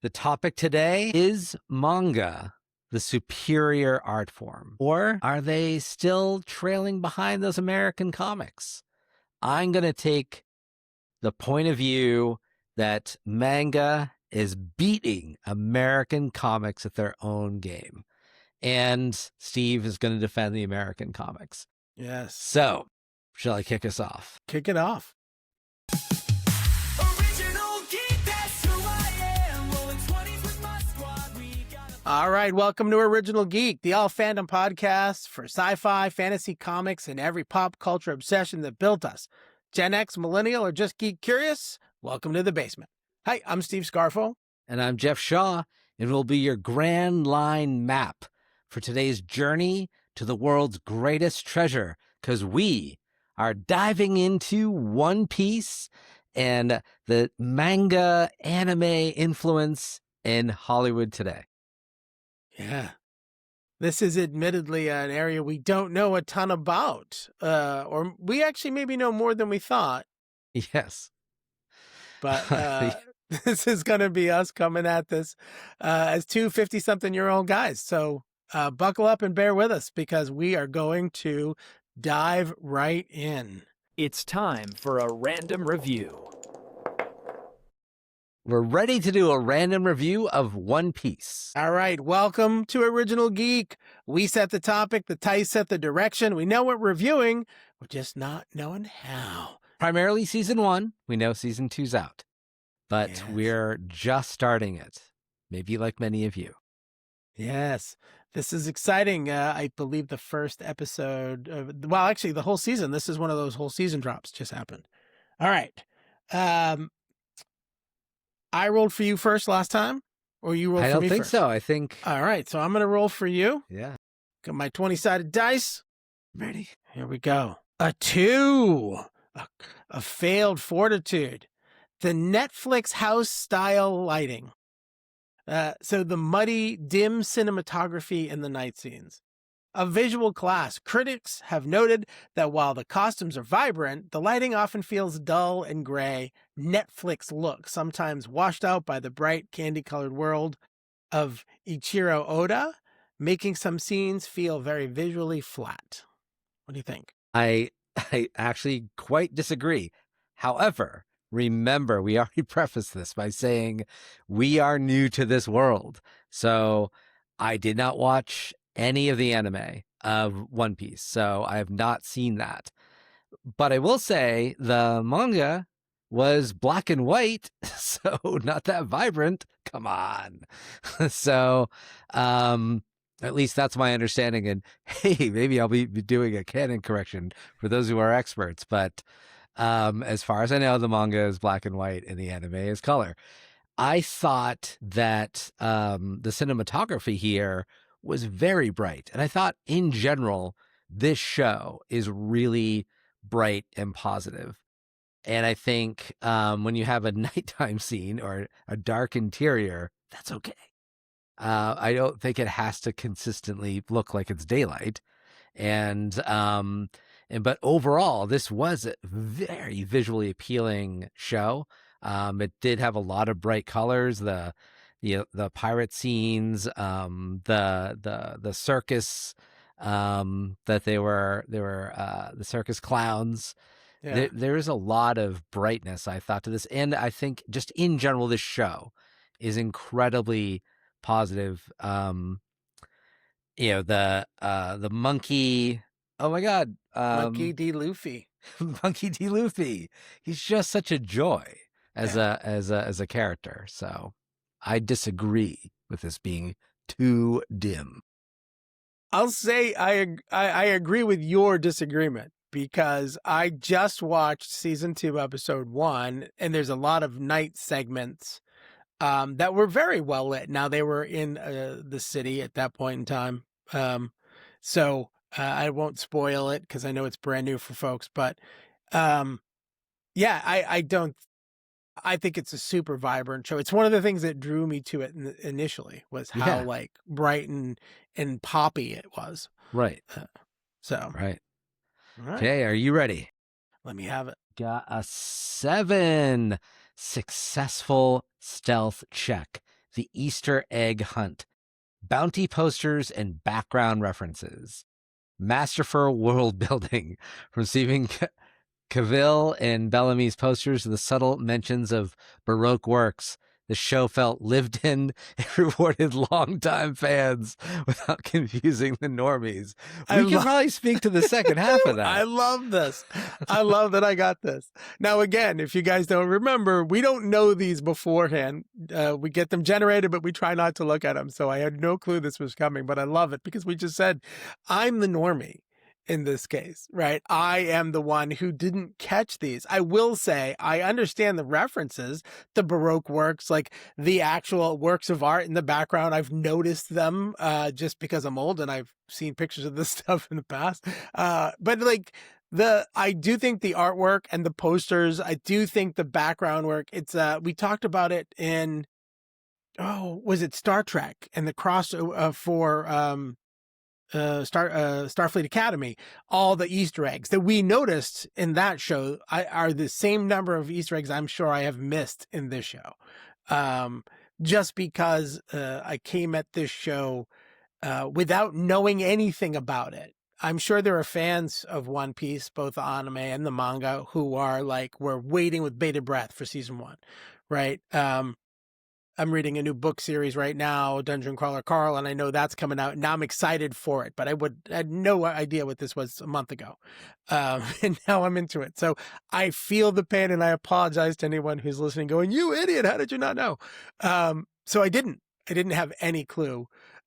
The topic today is manga, the superior art form. Or are they still trailing behind those American comics? I'm going to take the point of view that manga is beating American comics at their own game. And Steve is going to defend the American comics. Yes. So, shall I kick us off? Kick it off. All right, welcome to Original Geek, the all-fandom podcast for sci-fi, fantasy, comics, and every pop culture obsession that built us. Gen X, Millennial, or just geek curious? Welcome to the basement. Hi, I'm Steve Scarfo. And I'm Jeff Shaw, and we'll be your grand line map for today's journey to the world's greatest treasure, because we are diving into One Piece and the manga anime influence in Hollywood today. Yeah. This is admittedly an area we don't know a ton about, or we actually maybe know more than we thought. Yes. But this is going to be us coming at this as two 50-something-year-old guys. So buckle up and bear with us because we are going to dive right in. It's time for a random review. We're ready to do a random review of One Piece. All right, welcome to Original Geek. We set the topic, the Tice set the direction. We know what we're reviewing, we're just not knowing how. Primarily season 1. We know season 2's out, but Yes. We're just starting it. Maybe like many of you. Yes, this is exciting. I believe the first episode, well, actually the whole season, this is one of those whole season drops just happened. All right. I rolled for you first last time, or you rolled for me first? I don't think so. I think... All right, so I'm going to roll for you. Yeah. Got my 20-sided dice. Ready? Here we go. A 2. A failed fortitude. The Netflix house-style lighting. So the muddy, dim cinematography in the night scenes. A visual class. Critics have noted that while the costumes are vibrant, the lighting often feels dull and gray, Netflix look, sometimes washed out by the bright candy-colored world of Ichiro Oda, making some scenes feel very visually flat. What do you think? I actually quite disagree. However, remember, we already prefaced this by saying we are new to this world. So I did not watch any of the anime of One Piece, so I have not seen that. But I will say the manga was black and white, so not that vibrant. Come on. So at least that's my understanding. And hey, maybe I'll be doing a canon correction for those who are experts. But as far as I know, the manga is black and white and the anime is color. I thought that the cinematography here was very bright. And I thought in general, this show is really bright and positive. And I think when you have a nighttime scene or a dark interior, that's okay. I don't think it has to consistently look like it's daylight. But overall, this was a very visually appealing show. It did have a lot of bright colors. The pirate scenes, the circus, that they were the circus clowns. Yeah. There is a lot of brightness, I thought, to this, and I think just in general, this show is incredibly positive. The monkey. Oh my God, Monkey D. Luffy. Monkey D. Luffy. He's just such a joy as a character. So I disagree with this being too dim. I'll say I agree with your disagreement because I just watched season 2, episode 1, and there's a lot of night segments that were very well lit. Now they were in the city at that point in time. So I won't spoil it because I know it's brand new for folks, but I think it's a super vibrant show. It's one of the things that drew me to it initially was how like bright and poppy it was. Right. Right. Okay. Are you ready? Let me have it. Got a 7. Successful stealth check. the Easter egg hunt, bounty posters and background references, masterful world building from Stephen Cavill and Bellamy's posters to the subtle mentions of Baroque works. The show felt lived in and rewarded longtime fans without confusing the normies. We can probably speak to the second half of that. I love this. I love that I got this. Now, again, if you guys don't remember, we don't know these beforehand. We get them generated, but we try not to look at them. So I had no clue this was coming, but I love it because we just said, I'm the normie in this case, right? I am the one who didn't catch these. I will say I understand the references, the Baroque works, like the actual works of art in the background. I've noticed them just because I'm old and I've seen pictures of this stuff in the past. But like I do think the artwork and the posters, I do think the background work, it's we talked about it in, was it Star Trek and the cross for Starfleet Academy, all the Easter eggs that we noticed in that show are the same number of Easter eggs I'm sure I have missed in this show. Just because I came at this show without knowing anything about it. I'm sure there are fans of One Piece, both the anime and the manga, who are like, we're waiting with bated breath for season 1, right? I'm reading a new book series right now, Dungeon Crawler Carl, and I know that's coming out. Now I'm excited for it, but I had no idea what this was a month ago. And now I'm into it. So I feel the pain, and I apologize to anyone who's listening going, you idiot, how did you not know? So I didn't have any clue,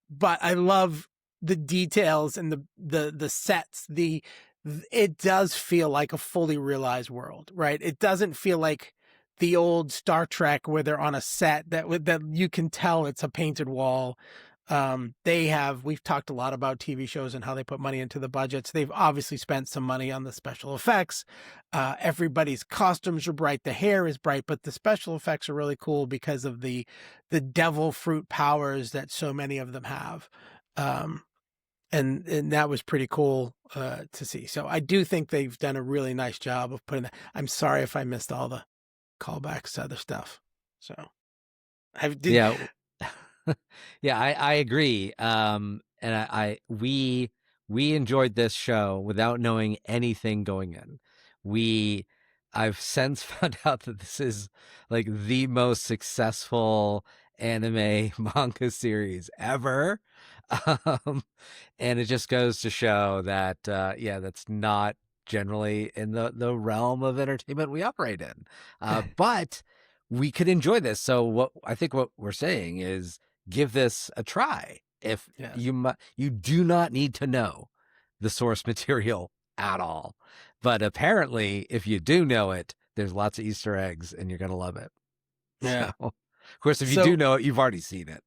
but I love the details and the sets. It does feel like a fully realized world, right? It doesn't feel like the old Star Trek where they're on a set that you can tell it's a painted wall. We've talked a lot about TV shows and how they put money into the budgets. They've obviously spent some money on the special effects. Everybody's costumes are bright. The hair is bright, but the special effects are really cool because of the devil fruit powers that so many of them have. And that was pretty cool to see. So I do think they've done a really nice job of putting that. I'm sorry if I missed all the callbacks to other stuff. So yeah I agree. And we enjoyed this show without knowing anything going in. I've since found out that this is like the most successful anime manga series ever. And it just goes to show that that's not generally in the realm of entertainment we operate in. But we could enjoy this. So what we're saying is give this a try. If you do not need to know the source material at all. But apparently if you do know it, there's lots of Easter eggs and you're going to love it. Yeah. So, of course, if you do know it, you've already seen it.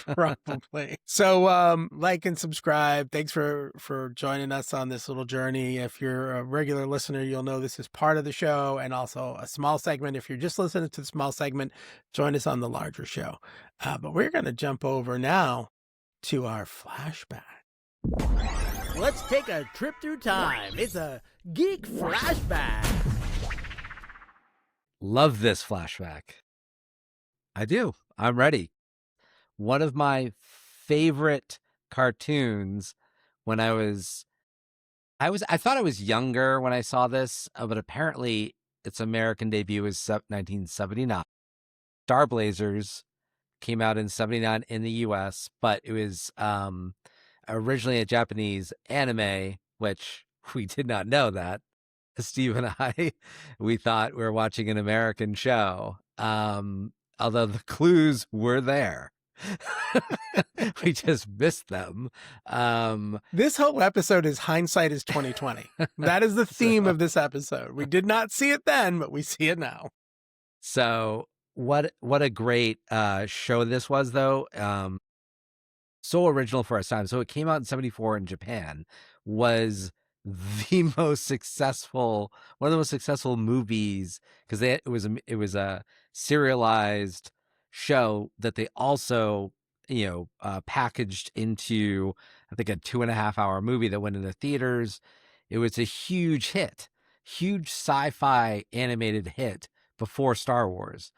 Probably. So like and subscribe. Thanks for joining us on this little journey. If you're a regular listener, you'll know this is part of the show and also a small segment. If you're just listening to the small segment, join us on the larger show. But we're going to jump over now to our flashback. Let's take a trip through time. It's a Geek Flashback. Love this flashback. I do. I'm ready. One of my favorite cartoons when I thought I was younger when I saw this, but apparently its American debut was 1979. Star Blazers came out in 79 in the US, but it was originally a Japanese anime, which we did not know that. Steve and I, we thought we were watching an American show. Although the clues were there. We just missed them. This whole episode is hindsight is 2020. That is the theme of this episode. We did not see it then, but we see it now. So what a great show this was, though. So original for its time. So it came out in 74 in Japan, was the most successful, one of the most successful movies, because it was a serialized show that they also packaged into, I think, a 2.5-hour movie that went into theaters. It was a huge hit, huge sci-fi animated hit before Star Wars.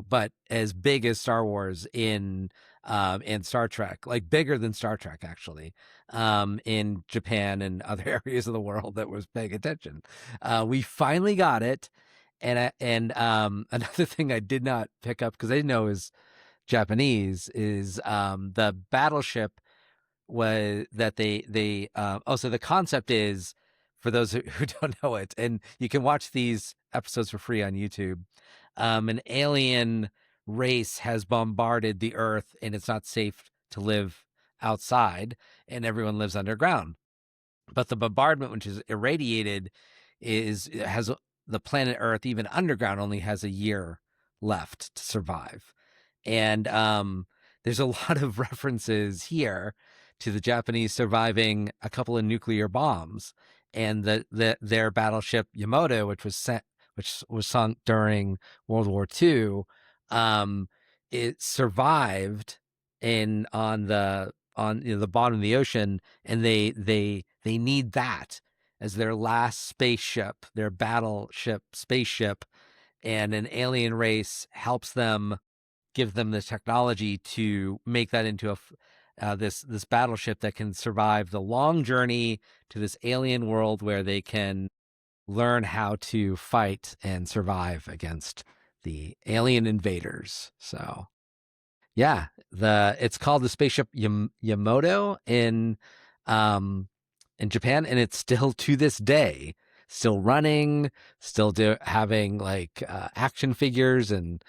but as big as Star Wars in and Star Trek, like bigger than Star Trek actually, in Japan and other areas of the world that was paying attention. We finally got it, and another thing I did not pick up because I didn't know it was Japanese is the battleship was that so the concept is, for those who don't know it, and you can watch these episodes for free on YouTube, an alien race has bombarded the earth and it's not safe to live outside and everyone lives underground, but the bombardment, which is irradiated, has the planet earth even underground only has a year left to survive. And there's a lot of references here to the Japanese surviving a couple of nuclear bombs, and their battleship Yamato, which was sunk during World War II, it survived on the bottom of the ocean, and they need that as their last spaceship, their battleship spaceship, and an alien race helps them, give them the technology to make that into this battleship that can survive the long journey to this alien world where they can learn how to fight and survive against the alien invaders. So yeah, it's called the spaceship Yamato in Japan, and it's still to this day still running, still having like action figures and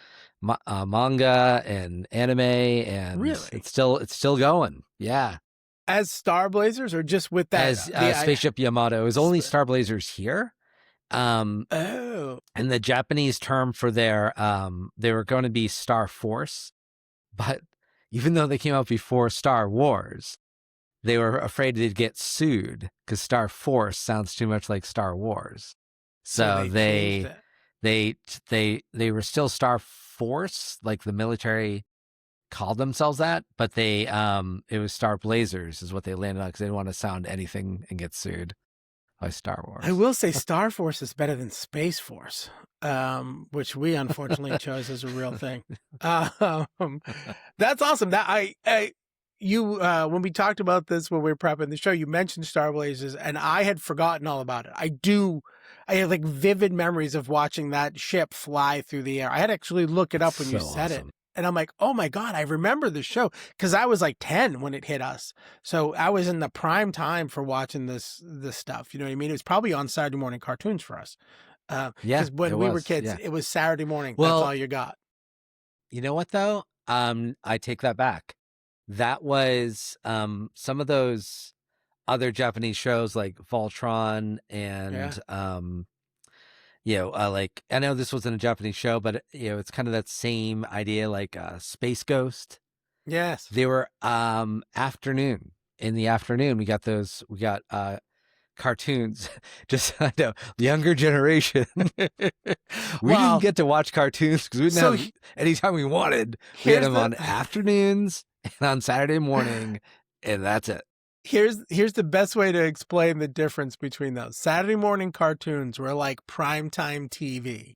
manga and anime, and Really? it's still going. Yeah, As Star Blazers, or just with that as spaceship Yamato is only Star Blazers here. Oh, And the Japanese term for their they were going to be Star Force, but even though they came out before Star Wars, they were afraid they'd get sued because Star Force sounds too much like Star Wars. So changed it. they were still Star Force, like the military called themselves that, but it was Star Blazers is what they landed on because they didn't want to sound anything and get sued by Star Wars. I will say Star Force is better than Space Force, which we unfortunately chose as a real thing. That's awesome. That when we talked about this when we were prepping the show, you mentioned Star Blazers, and I had forgotten all about it. I have like vivid memories of watching that ship fly through the air. I had to actually look it up when you said it. And I'm like, oh my God, I remember the show, because I was like 10 when it hit us. So I was in the prime time for watching this stuff. You know what I mean? It was probably on Saturday morning cartoons for us. Because when we were kids, it was Saturday morning. That's all you got. You know what, though? I take that back. That was some of those other Japanese shows like Voltron and like, I know this wasn't a Japanese show, but it's kind of that same idea, like Space Ghost. Yes. They were afternoon. In the afternoon, we got cartoons. Just I know, the younger generation. We didn't get to watch cartoons because we didn't have anytime we wanted. We had them on afternoons and on Saturday morning, and that's it. Here's the best way to explain the difference between those. Saturday morning cartoons were like primetime TV,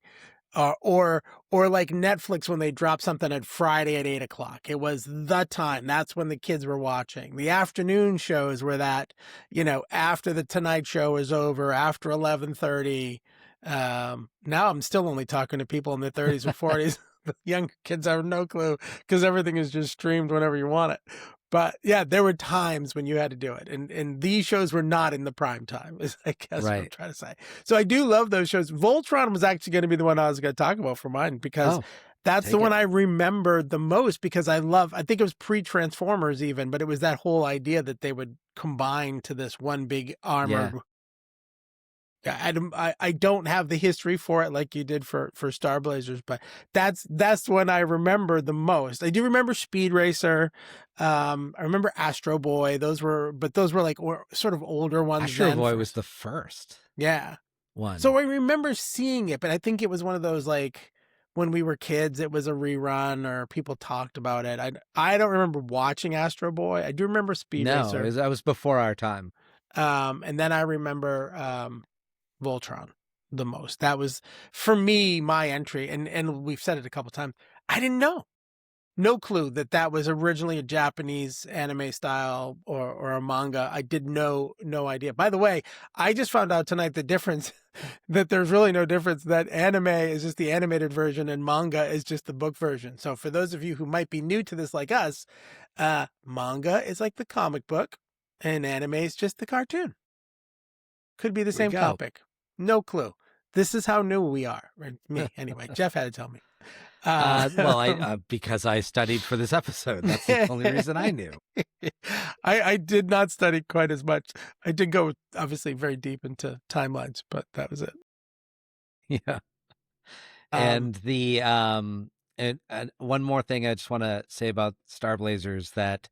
or like Netflix when they drop something at Friday at 8:00. It was the time. That's when the kids were watching. The afternoon shows were that, after the Tonight Show is over, after 11:30. Now I'm still only talking to people in their 30s or 40s. The younger kids have no clue because everything is just streamed whenever you want it. But yeah, there were times when you had to do it. And these shows were not in the prime time, is I guess what I'm trying to say. So I do love those shows. Voltron was actually going to be the one I was going to talk about for mine, because that's the one I remembered the most, because I think it was pre-Transformers even, but it was that whole idea that they would combine to this one big armored. Yeah, I don't have the history for it like you did for Star Blazers, but that's when I remember the most. I do remember Speed Racer. I remember Astro Boy. Those were like sort of older ones. Astro Boy was the first. Yeah. One. So I remember seeing it, but I think it was one of those, like, when we were kids, it was a rerun or people talked about it. I don't remember watching Astro Boy. I do remember Speed Racer. That was before our time. And then I remember Voltron. the most. That was, for me, my entry. And we've said it a couple times. I didn't know. No clue that was originally a Japanese anime style or a manga. I did no idea. By the way, I just found out tonight the difference, that there's really no difference, that anime is just the animated version and manga is just the book version. So for those of you who might be new to this like us, manga is like the comic book and anime is just the cartoon. Could be the same topic. No clue. This is how new we are. Me, anyway. Jeff had to tell me. Because I studied for this episode. That's the only reason I knew. I did not study quite as much. I did go, obviously, very deep into timelines, but that was it. Yeah. And and one more thing I just want to say about Star Blazers that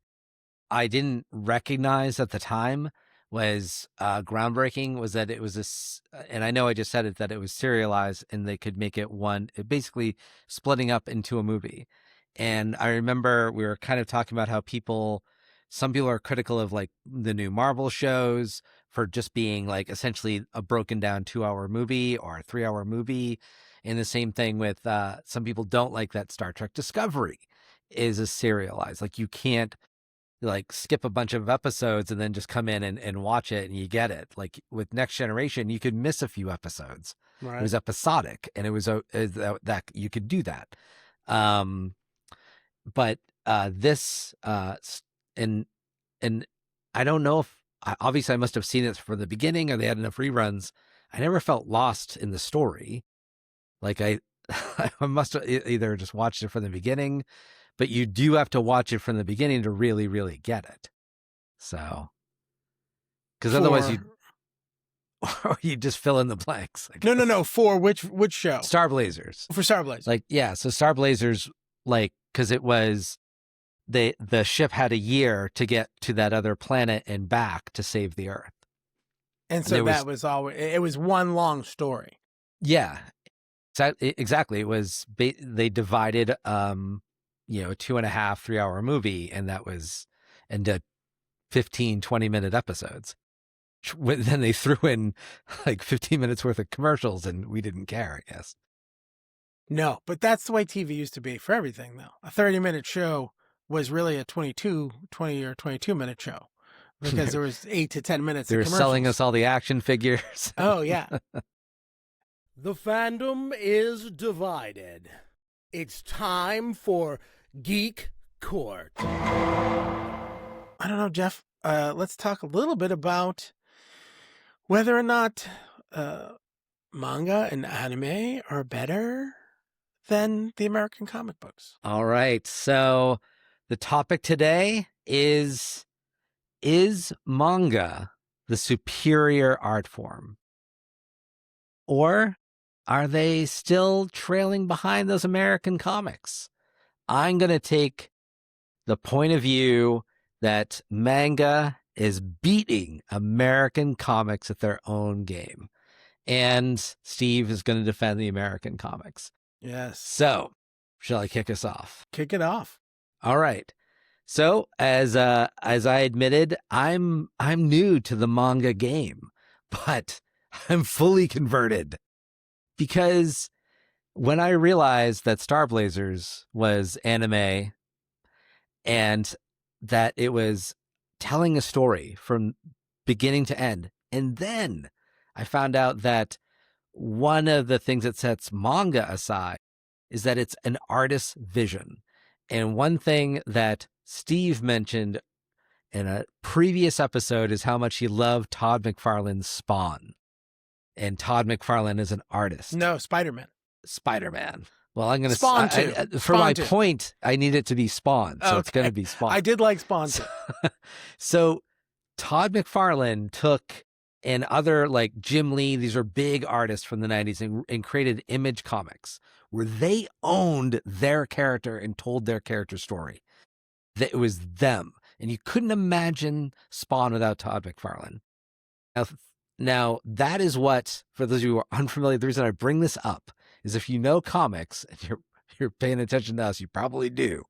I didn't recognize at the time was groundbreaking, was that it was and I know I just said it, that it was serialized and they could make it basically splitting up into a movie. And I remember we were kind of talking about how some people are critical of like the new Marvel shows for just being like essentially a broken down 2-hour movie or a 3-hour movie. And the same thing with some people don't like that Star Trek Discovery is a serialized. Like you can't like skip a bunch of episodes and then just come in and watch it and you get it. Like with Next Generation, you could miss a few episodes. Right. It was episodic and it was that you could do that. But this and I don't know if obviously I must have seen it from the beginning or they had enough reruns. I never felt lost in the story. Like I must have either just watched it from the beginning, but you do have to watch it from the beginning to really, really get it. So, because otherwise you just fill in the blanks. No. For which show? Star Blazers. For Star Blazers. Like, yeah. So Star Blazers, like, because it was the ship had a year to get to that other planet and back to save the Earth. And so it was one long story. Yeah, exactly. It was, they divided, a 2.5, 3-hour movie, and that was into 15, 20-minute episodes. Then they threw in like 15 minutes worth of commercials and we didn't care, I guess. No, but that's the way TV used to be for everything, though. A 30-minute show was really a 20 or 22-minute show because there was 8 to 10 minutes They of were commercials. selling us all the action figures. Oh, yeah. The fandom is divided. It's time for Geek Court. I don't know, Jeff. Let's talk a little bit about whether or not manga and anime are better than the American comic books. All right. So the topic today is manga the superior art form? Or are they still trailing behind those American comics? I'm going to take the point of view that manga is beating American comics at their own game. And Steve is going to defend the American comics. Yes. So, shall I kick us off? Kick it off. All right. So, as I admitted, I'm new to the manga game, but I'm fully converted because when I realized that Star Blazers was anime and that it was telling a story from beginning to end, and then I found out that one of the things that sets manga aside is that it's an artist's vision. And one thing that Steve mentioned in a previous episode is how much he loved Todd McFarlane's Spawn. And Todd McFarlane is an artist. No, Spider-Man. Spider-Man. Well, I'm going to Spawn too. For my point, I need it to be Spawn, so it's going to be Spawn. I did like Spawn too. So Todd McFarlane took and other like Jim Lee, these are big artists from the 90s, and created Image Comics where they owned their character and told their character story. That it was them. And you couldn't imagine Spawn without Todd McFarlane. Now, that is what, for those of you who are unfamiliar, the reason I bring this up is if you know comics and you're paying attention to us, you probably do.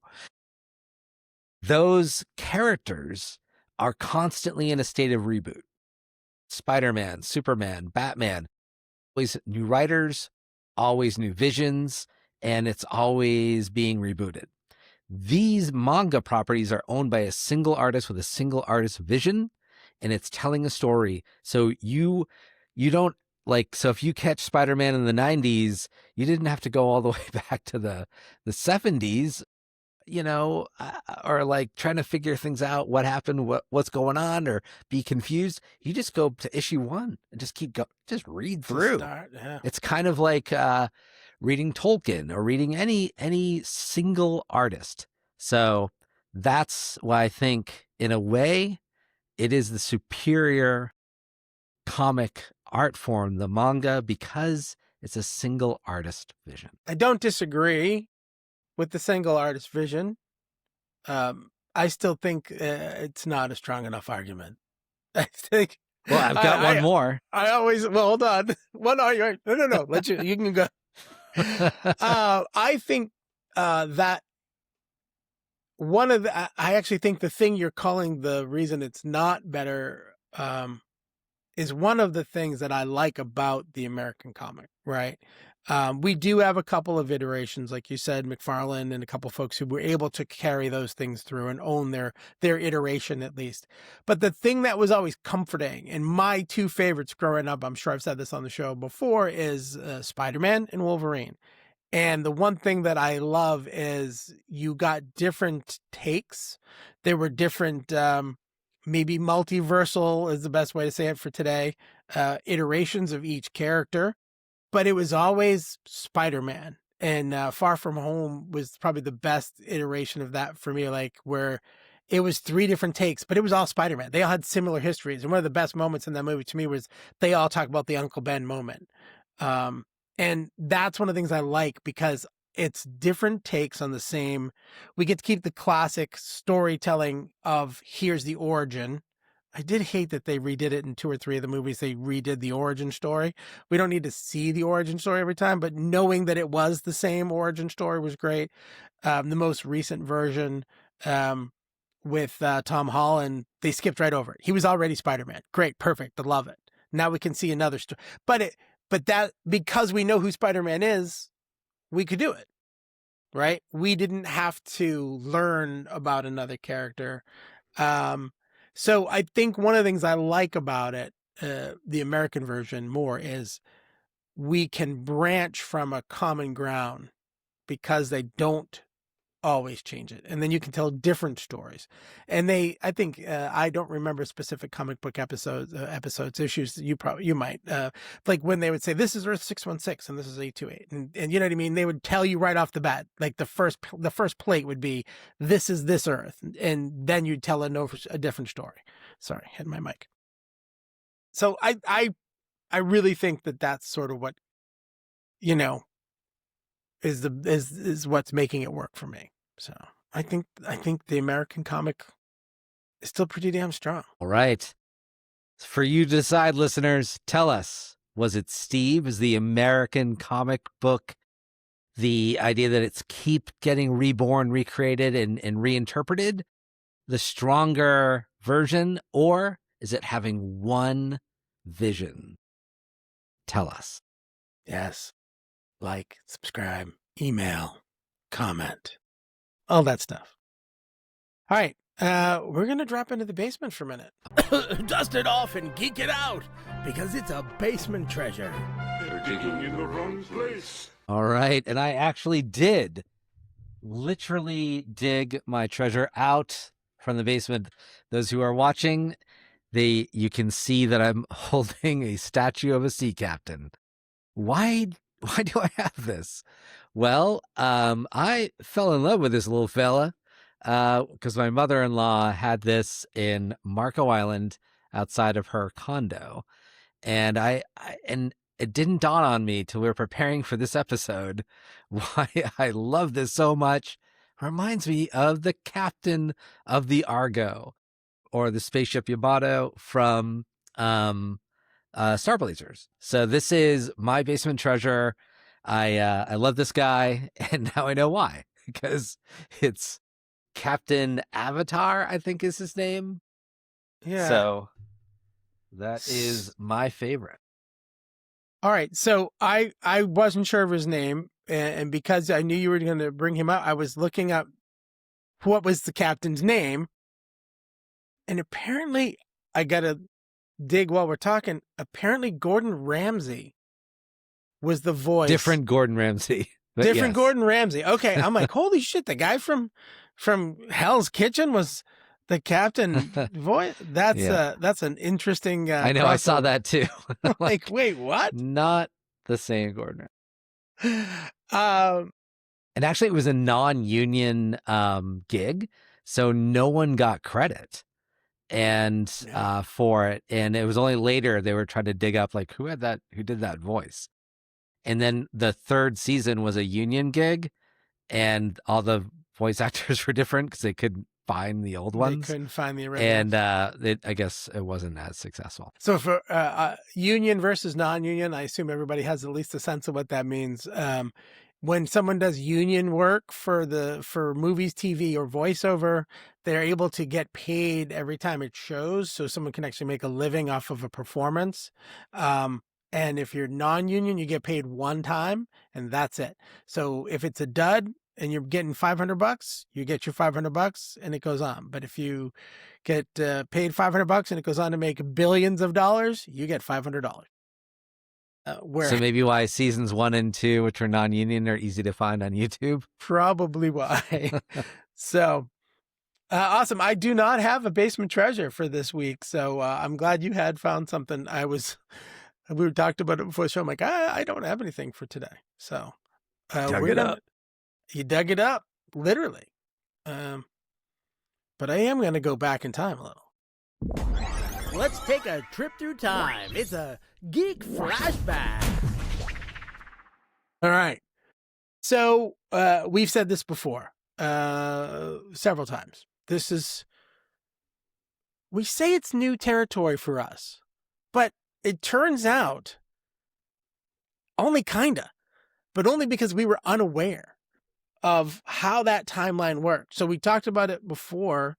Those characters are constantly in a state of reboot. Spider-Man, Superman, Batman. always new writers, always new visions, and it's always being rebooted. These manga properties are owned by a single artist with a single artist vision, and it's telling a story. So you don't like, so if you catch Spider-Man in the 90s, you didn't have to go all the way back to the 70s, or like trying to figure things out, what happened, what's going on, or be confused. You just go to issue 1 and just just read through. Yeah. It's kind of like reading Tolkien or reading any single artist. So that's why I think, in a way, it is the superior comic art form, the manga, because it's a single artist vision. I don't disagree with the single artist vision. I still think it's not a strong enough argument. I think. Well, I've got one more. I always, hold on. One argument. No. You can go. I think that I actually think the thing you're calling the reason it's not better is one of the things that I like about the American comic, right? We do have a couple of iterations, like you said, McFarlane and a couple of folks who were able to carry those things through and own their iteration at least. But the thing that was always comforting, and my two favorites growing up, I'm sure I've said this on the show before, is Spider-Man and Wolverine. And the one thing that I love is you got different takes. There were different, maybe multiversal is the best way to say it for today, iterations of each character. But it was always Spider-Man. And Far From Home was probably the best iteration of that for me, like where it was 3 different takes, but it was all Spider-Man. They all had similar histories. And one of the best moments in that movie to me was they all talk about the Uncle Ben moment. And that's one of the things I like, because it's different takes on the same. We get to keep the classic storytelling of here's the origin. I did hate that they redid it in 2 or 3 of the movies. They redid the origin story. We don't need to see the origin story every time, but knowing that it was the same origin story was great. The most recent version with Tom Holland, they skipped right over it. He was already Spider-Man. Great, perfect. I love it. Now we can see another story. But that, because we know who Spider-Man is, we could do it, right? We didn't have to learn about another character. So I think one of the things I like about it, the American version more, is we can branch from a common ground because they don't always change it. And then you can tell different stories. And I think, I don't remember specific comic book episodes, issues. You might, like when they would say, this is Earth 616 and this is 828. And you know what I mean? They would tell you right off the bat, like the first plate would be, this is this Earth. And then you'd tell a different story. Sorry, hit my mic. So I really think that that's sort of what, is what's making it work for me. So I think the American comic is still pretty damn strong. All right. For you to decide, listeners, tell us, was it Steve? Is the American comic book the idea that it's keep getting reborn, recreated, and reinterpreted the stronger version, or is it having one vision? Tell us. Yes. Like, subscribe, email, comment, all that stuff. All right. We're going to drop into the basement for a minute. Dust it off and geek it out, because it's a basement treasure. They're digging in the wrong place. All right. And I actually did literally dig my treasure out from the basement. Those who are watching, you can see that I'm holding a statue of a sea captain. Why do I have this? Well, I fell in love with this little fella because my mother-in-law had this in Marco Island outside of her condo. And and it didn't dawn on me till we were preparing for this episode why I love this so much. Reminds me of the captain of the Argo, or the spaceship Yamato from Star Blazers. So this is my basement treasure. I love this guy, and now I know why, because it's Captain Avatar, I think is his name. Yeah. So that is my favorite. All right. So I wasn't sure of his name, and because I knew you were going to bring him up, I was looking up what was the captain's name. And apparently, I got to dig while we're talking. Apparently, Gordon Ramsay was the voice. Different Gordon Ramsay. but Different yes. Gordon Ramsay. Okay. I'm like, holy shit, the guy from Hell's Kitchen was the captain voice. That's an interesting I know, I saw crossover. that too. Like, wait, what? Not the same Gordon. Um, And actually, it was a non-union gig, so no one got credit and for it. And it was only later they were trying to dig up like who did that voice. And then the third season was a union gig, and all the voice actors were different because they couldn't find the old ones. They couldn't find the original. And I guess it wasn't as successful. So for union versus non-union, I assume everybody has at least a sense of what that means. When someone does union work for movies, TV, or voiceover, they're able to get paid every time it shows, so someone can actually make a living off of a performance. And if you're non-union, you get paid one time, and that's it. So if it's a dud and you're getting $500, you get your $500, and it goes on. But if you get paid $500 and it goes on to make billions of dollars, you get $500. So maybe why seasons 1 and 2, which are non-union, are easy to find on YouTube. Probably why. So awesome. I do not have a basement treasure for this week, so I'm glad you had found something. We talked about it before the show. I'm like, I don't have anything for today. So Dug it up. You dug it up, literally. But I am going to go back in time a little. Let's take a trip through time. It's a Geek Flashback. All right. So we've said this before several times. We say it's new territory for us, but it turns out only kinda, but only because we were unaware of how that timeline worked. So we talked about it before.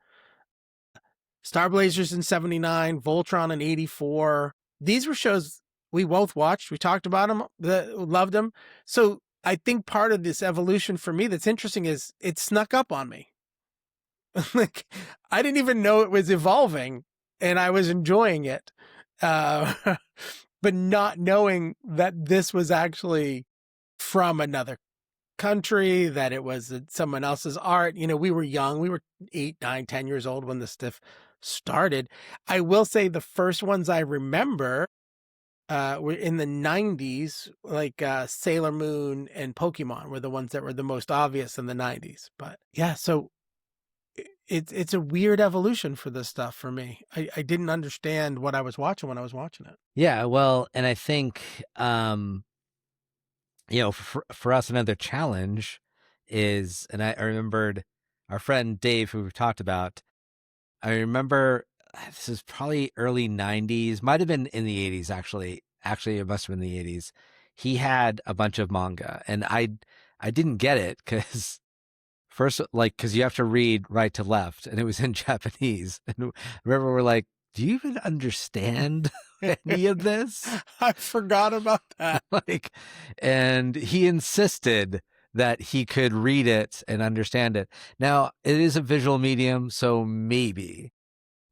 Star Blazers in 79, Voltron in 84. These were shows we both watched. We talked about them, loved them. So I think part of this evolution for me that's interesting is it snuck up on me. Like, I didn't even know it was evolving, and I was enjoying it. But not knowing that this was actually from another country, that it was someone else's art. You know, we were young. We were 8, 9, 10 years old when this stuff started. I will say the first ones I remember were in the 90s, like Sailor Moon and Pokemon were the ones that were the most obvious in the 90s. But yeah, so it's a weird evolution for this stuff for me. I didn't understand what I was watching when I was watching it. Yeah, well, and I think, for us, another challenge is, and I remembered our friend Dave, who we've talked about, I remember this is probably early 90s, might have been in the 80s, actually. Actually, it must have been the 80s. He had a bunch of manga, and I didn't get it because because you have to read right to left, and it was in Japanese. And I remember we're like, do you even understand any of this? I forgot about that. And he insisted that he could read it and understand it. Now, it is a visual medium, so maybe.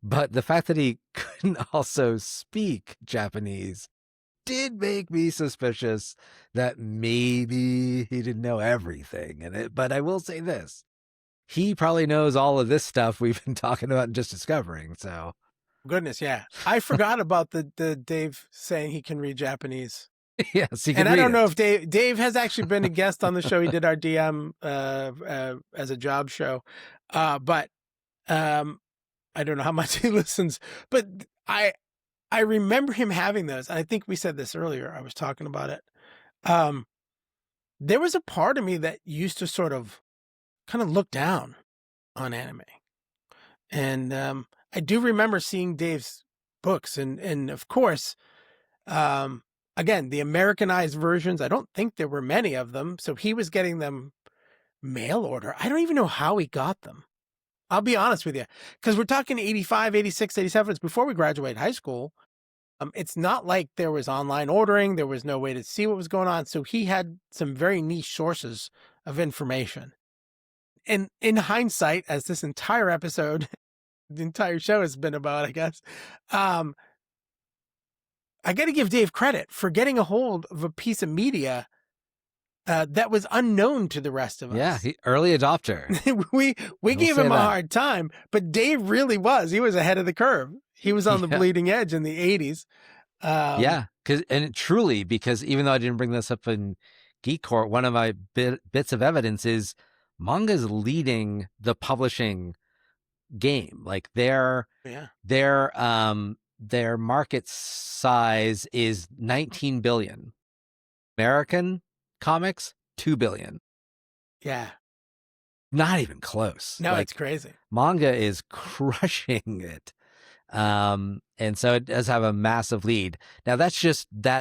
But the fact that he couldn't also speak Japanese did make me suspicious that maybe he didn't know everything. But I will say this. He probably knows all of this stuff we've been talking about and just discovering, so... Goodness, yeah. I forgot about the Dave saying he can read Japanese. Yes, he can. And I don't know if Dave has actually been a guest on the show. He did our DM as a job show, but I don't know how much he listens. But I remember him having those. I think we said this earlier. I was talking about it. There was a part of me that used to sort of kind of look down on anime, and I do remember seeing Dave's books, and of course, again, the Americanized versions. I don't think there were many of them, so he was getting them mail order. I don't even know how he got them. I'll be honest with you, because we're talking 85, 86, 87. It's before we graduated high school. It's not like there was online ordering. There was no way to see what was going on. So he had some very niche sources of information. And in hindsight, as this entire episode, the entire show has been about, I guess, I got to give Dave credit for getting a hold of a piece of media that was unknown to the rest of us. Yeah, early adopter. we We'll gave say him a that. hard time, but Dave really was. He was ahead of the curve. He was on the Yeah. bleeding edge in the 80s. Yeah, truly, because even though I didn't bring this up in Geek Court, one of my bits of evidence is Manga's leading the publishing game. Like their market size is 19 billion. American comics, 2 billion. Yeah. Not even close. No, like, it's crazy. Manga is crushing it. And so it does have a massive lead. Now that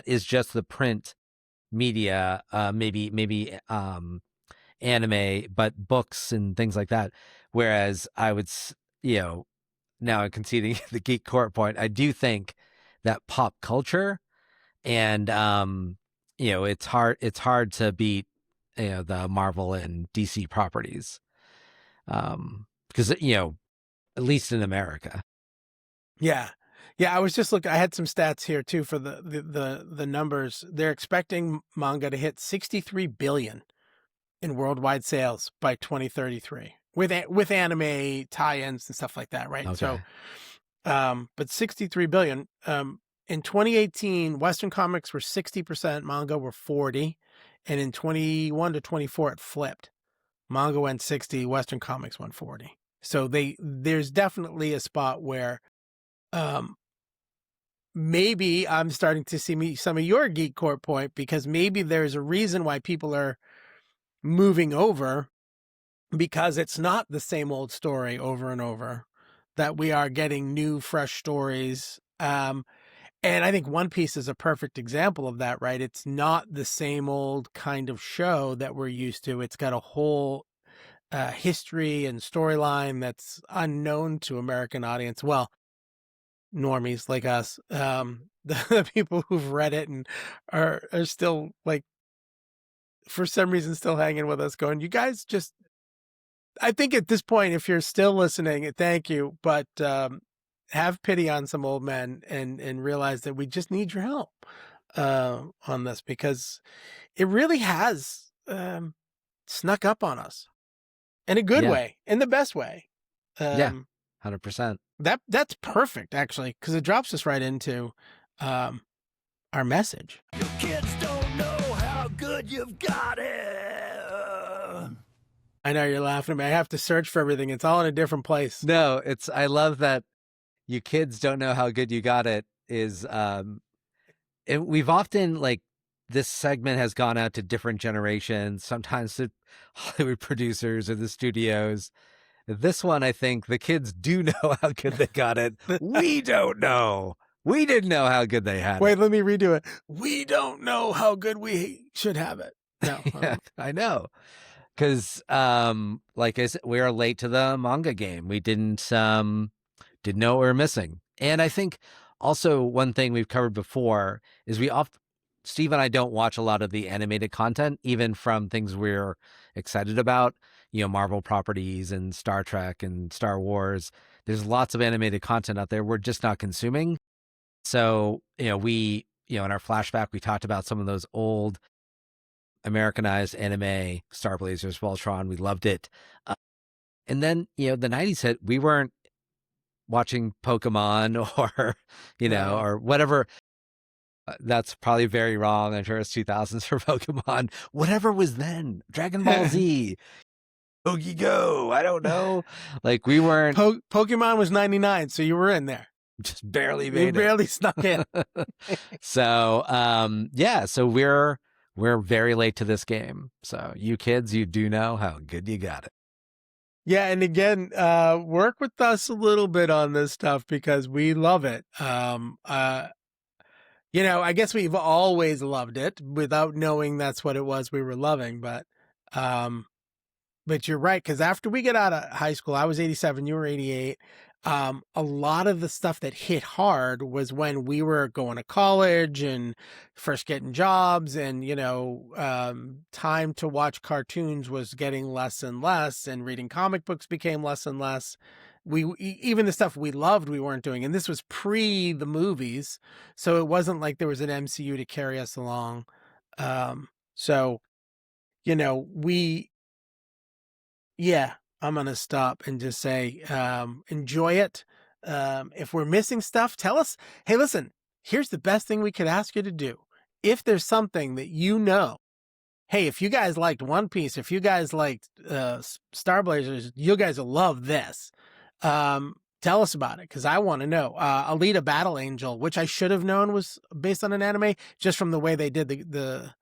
is just the print media, maybe anime, but books and things like that. Whereas I would, now I'm conceding the Geek Court point. I do think that pop culture and, it's hard to beat, the Marvel and DC properties. Because, at least in America. Yeah. Yeah, I was just looking. I had some stats here too for the numbers. They're expecting manga to hit 63 billion in worldwide sales by 2033 with anime tie-ins and stuff like that, right? Okay. So, but 63 billion. In 2018, Western comics were 60%, manga were 40, and in 21 to 24, it flipped. Manga went 60, Western comics went 40. So there's definitely a spot where. Maybe I'm starting to see some of your Geek Court point, because maybe there's a reason why people are moving over, because it's not the same old story over and over, that we are getting new, fresh stories. And I think One Piece is a perfect example of that, right? It's not the same old kind of show that we're used to. It's got a whole history and storyline that's unknown to American audience. Well, normies like us, the people who've read it and are still, like, for some reason still hanging with us, going, you guys just, I think at this point, if you're still listening, thank you, but have pity on some old men and realize that we just need your help on this, because it really has snuck up on us in a good way, in the best way. 100%. That's perfect, actually, because it drops us right into our message. Your kids don't know how good you've got it. I know you're laughing at me. I have to search for everything. It's all in a different place. No, I love that you kids don't know how good you got it is, we've often, like, this segment has gone out to different generations, sometimes to Hollywood producers or the studios. This one, I think the kids do know how good they got it. We don't know. We didn't know how good they had it. Wait, let me redo it. We don't know how good we should have it. No, Yeah, I know. Because, like I said, we are late to the manga game. We didn't know what we were missing. And I think also one thing we've covered before is Steve and I don't watch a lot of the animated content, even from things we're excited about. Marvel properties and Star Trek and Star Wars. There's lots of animated content out there we're just not consuming. So, we, in our flashback, we talked about some of those old Americanized anime, Star Blazers, Voltron. We loved it. And then, the 90s hit, we weren't watching Pokemon or, or whatever. That's probably very wrong. I'm sure it's 2000s for Pokemon. Whatever was then. Dragon Ball Z. Pokey Go. I don't know. Like, we weren't. Pokemon was 99, so you were in there. Just barely made it. Barely snuck in. So, so we're very late to this game. So you kids, you do know how good you got it. Yeah, and again, work with us a little bit on this stuff, because we love it. I guess we've always loved it without knowing that's what it was we were loving. But you're right, because after we get out of high school, I was 87, you were 88. A lot of the stuff that hit hard was when we were going to college and first getting jobs, and time to watch cartoons was getting less and less, and reading comic books became less and less. Even the stuff we loved we weren't doing, and this was pre the movies, so it wasn't like there was an MCU to carry us along. So I'm gonna stop and just say, enjoy it. If we're missing stuff, tell us. Hey, listen, here's the best thing we could ask you to do. If there's something that hey, if you guys liked One Piece, if you guys liked Star Blazers, you guys will love this. Tell us about it, because I want to know. Alita Battle Angel, which I should have known was based on an anime, just from the way they did the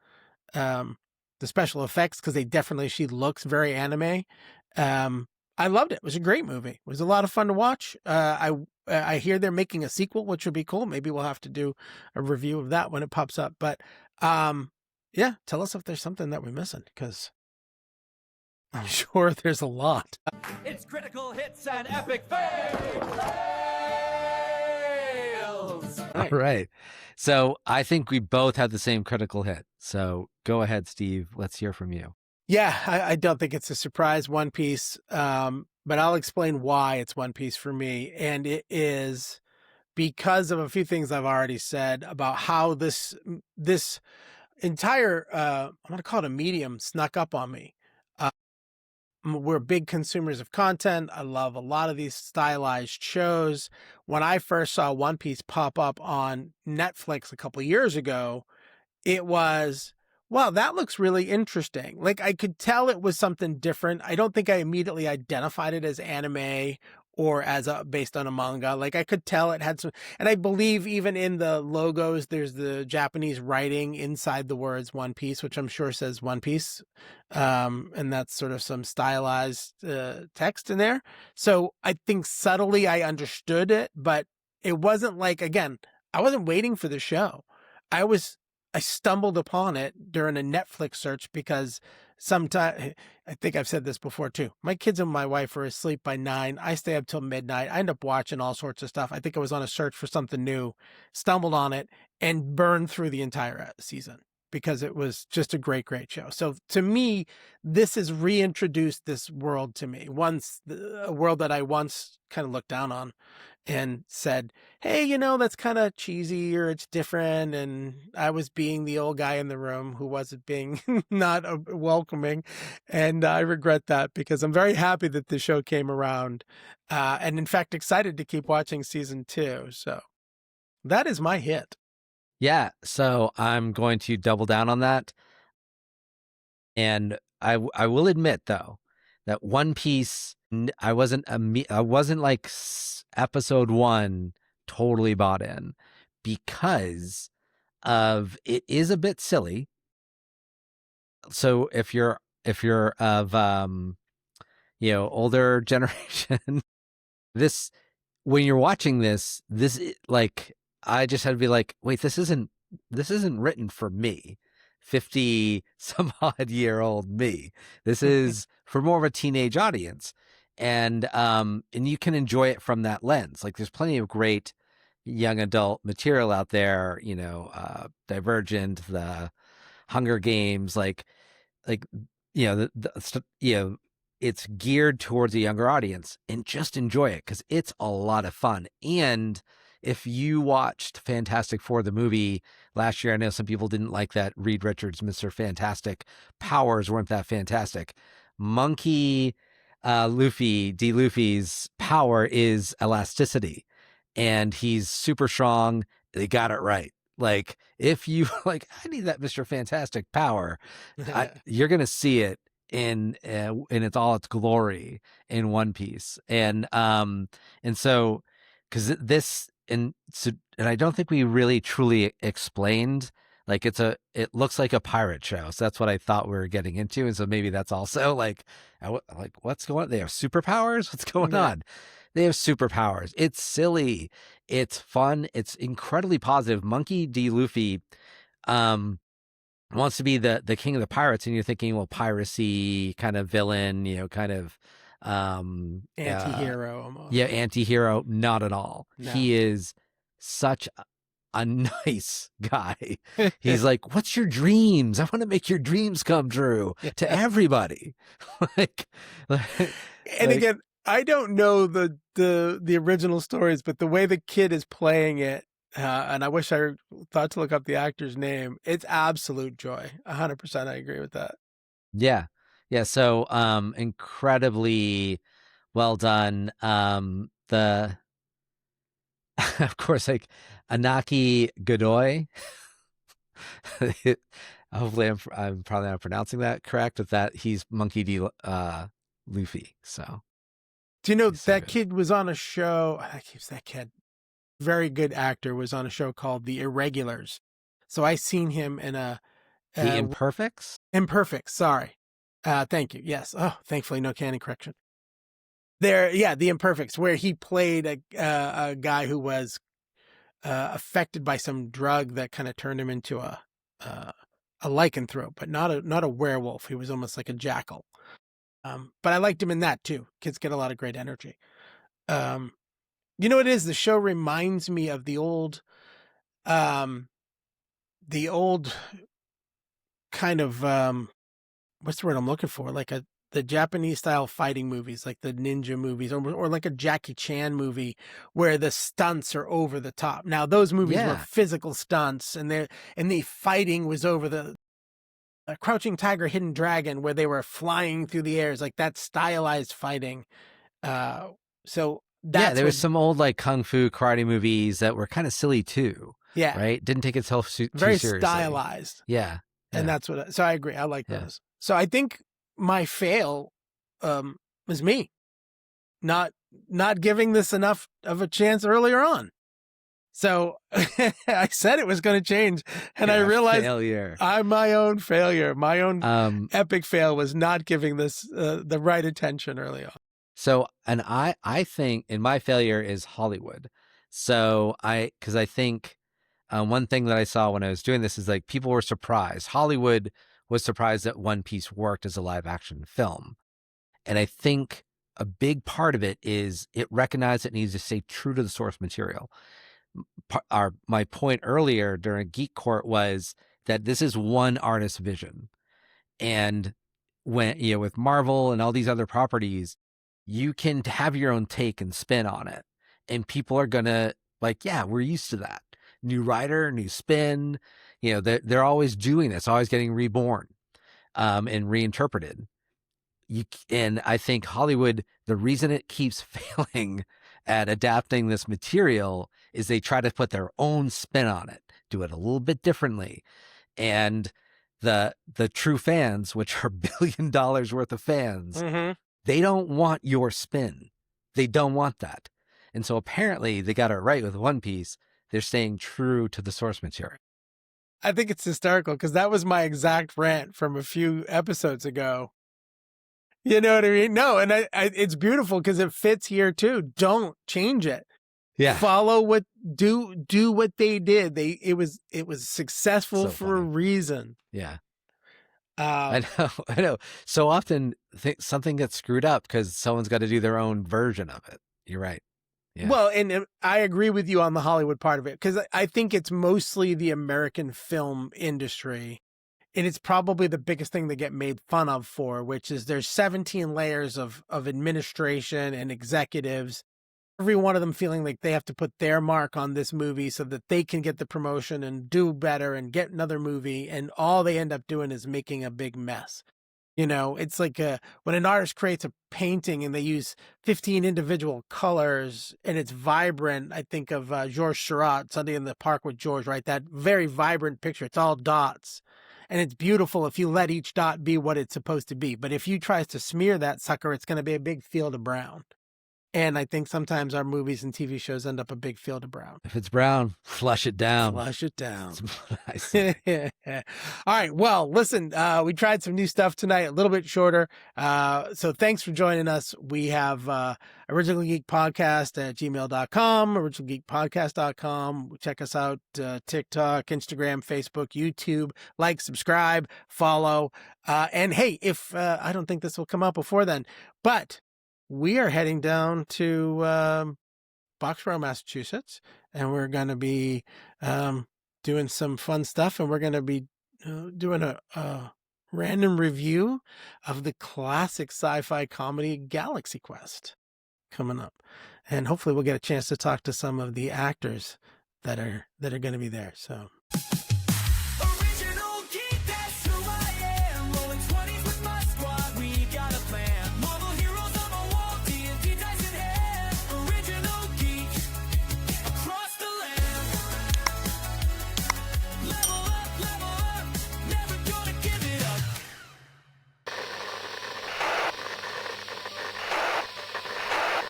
special effects, because she looks very anime. I loved it. It was a great movie. It was a lot of fun to watch. I hear they're making a sequel, which would be cool. Maybe we'll have to do a review of that when it pops up. But tell us if there's something that we're missing, because I'm sure there's a lot. It's critical hits and epic fails. All right. So I think we both had the same critical hit. So go ahead, Steve. Let's hear from you. Yeah, I don't think it's a surprise, One Piece, but I'll explain why it's One Piece for me. And it is because of a few things I've already said about how this entire, I'm going to call it a medium, snuck up on me. We're big consumers of content. I love a lot of these stylized shows. When I first saw One Piece pop up on Netflix a couple of years ago, it was, wow, that looks really interesting. Like, I could tell it was something different. I don't think I immediately identified it as anime or as based on a manga. Like, I could tell it had some, and I believe even in the logos, there's the Japanese writing inside the words One Piece, which I'm sure says One Piece. And that's sort of some stylized text in there. So I think subtly I understood it, but it wasn't like, again, I wasn't waiting for the show. I stumbled upon it during a Netflix search, because sometimes, I think I've said this before too, my kids and my wife are asleep by 9. I stay up till midnight. I end up watching all sorts of stuff. I think I was on a search for something new, stumbled on it, and burned through the entire season, because it was just a great, great show. So to me, this has reintroduced this world to me. A world that I once kind of looked down on and said, hey, that's kind of cheesy, or it's different. And I was being the old guy in the room who wasn't being not welcoming. And I regret that, because I'm very happy that the show came around. And in fact, excited to keep watching season 2. So that is my hit. Yeah, so I'm going to double down on that. And I will admit, though, that One Piece, I wasn't like episode 1 totally bought in, because of it is a bit silly. So if you're of older generation, this, when you're watching this like, I just had to be like, wait, this isn't written for me, 50 some odd year old me. This is for more of a teenage audience. And you can enjoy it from that lens. Like, there's plenty of great young adult material out there, Divergent, the Hunger Games, it's geared towards a younger audience, and just enjoy it, because it's a lot of fun. And if you watched Fantastic Four, the movie last year, I know some people didn't like that Reed Richards Mr. Fantastic powers weren't that fantastic. Monkey Luffy's power is elasticity, and he's super strong. They got it right. Like, if you I need that Mr. Fantastic power, you're gonna see it in its all its glory in One Piece. And so, because and I don't think we really truly explained, like, it looks like a pirate show, so that's what I thought we were getting into. And so maybe that's also like what's going on? They have superpowers? What's going on? They have superpowers. It's silly, it's fun, it's incredibly positive. Monkey D. Luffy wants to be the king of the pirates, and you're thinking, well, piracy kind of villain, kind of Anti-hero almost. Yeah, anti-hero, not at all. No. He is such a nice guy. He's like, what's your dreams? I want to make your dreams come true to everybody. like, and again, I don't know the original stories, but the way the kid is playing it, and I wish I thought to look up the actor's name. It's absolute joy. 100%. I agree with that. Yeah. Yeah. So, incredibly well done. Of course, like Anaki Godoy. Hopefully I'm probably not pronouncing that correct with that. He's Monkey D. Luffy. So do you know so that good. kid was on a show? That kid, very good actor, was on a show called The Irregulars. So I seen him in The Imperfects? Imperfect. Sorry. Thank you. Yes. Oh, thankfully no canon correction. There, yeah, The Imperfects, where he played a guy who was affected by some drug that kind of turned him into a lycanthrope, but not a werewolf. He was almost like a jackal. But I liked him in that too. Kids get a lot of great energy. You know what it is? The show reminds me of the old kind of what's the word I'm looking for? Like the Japanese style fighting movies, like the ninja movies, or like a Jackie Chan movie where the stunts are over the top. Now those movies were physical stunts, and the fighting was over the Crouching Tiger, Hidden Dragon, where they were flying through the airs, like that stylized fighting. So that's there was some old like kung fu karate movies that were kind of silly too. Yeah, right. Didn't take itself too very seriously. Stylized. Yeah, and that's what. So I agree. I like those. So I think my fail was me not giving this enough of a chance earlier on. So I said it was going to change, and I realized I'm my own failure. My own epic fail was not giving this the right attention early on. So, and I think, and my failure is Hollywood. So because I think one thing that I saw when I was doing this is like people were surprised. Hollywood was surprised that One Piece worked as a live action film. And I think a big part of it is it recognized it needs to stay true to the source material. My point earlier during Geek Court was that this is one artist's vision. And when, with Marvel and all these other properties, you can have your own take and spin on it. And people are going to like, yeah, we're used to that. New writer, new spin, they're always doing this, always getting reborn and reinterpreted. And I think Hollywood, the reason it keeps failing at adapting this material is they try to put their own spin on it, do it a little bit differently. And the true fans, which are $1 billion worth of fans, they don't want your spin. They don't want that. And so apparently they got it right with One Piece. They're staying true to the source material. I think it's hysterical because that was my exact rant from a few episodes ago. You know what I mean? No, and it's beautiful because it fits here too. Don't change it. Yeah. Follow do what they did. It was successful for a reason. Yeah. I know. So often something gets screwed up because someone's got to do their own version of it. You're right. Yeah. Well, and I agree with you on the Hollywood part of it because I think it's mostly the American film industry. And it's probably the biggest thing they get made fun of for, which is there's 17 layers of administration and executives, every one of them feeling like they have to put their mark on this movie so that they can get the promotion and do better and get another movie. And all they end up doing is making a big mess. It's like when an artist creates a painting and they use 15 individual colors and it's vibrant. I think of Georges Seurat, Sunday in the Park with George, right? That very vibrant picture. It's all dots. And it's beautiful if you let each dot be what it's supposed to be. But if you try to smear that sucker, it's going to be a big field of brown. And I think sometimes our movies and TV shows end up a big field of brown. If it's brown, flush it down. Flush it down. I see. All right. Well, listen, we tried some new stuff tonight, a little bit shorter. So thanks for joining us. We have Original Geek Podcast at gmail.com, originalgeekpodcast.com. Check us out, TikTok, Instagram, Facebook, YouTube. Like, subscribe, follow. And hey, if I don't think this will come out before then, but we are heading down to Boxborough, Massachusetts, and we're going to be doing some fun stuff, and we're going to be doing a random review of the classic sci-fi comedy Galaxy Quest coming up, and hopefully we'll get a chance to talk to some of the actors that are going to be there. So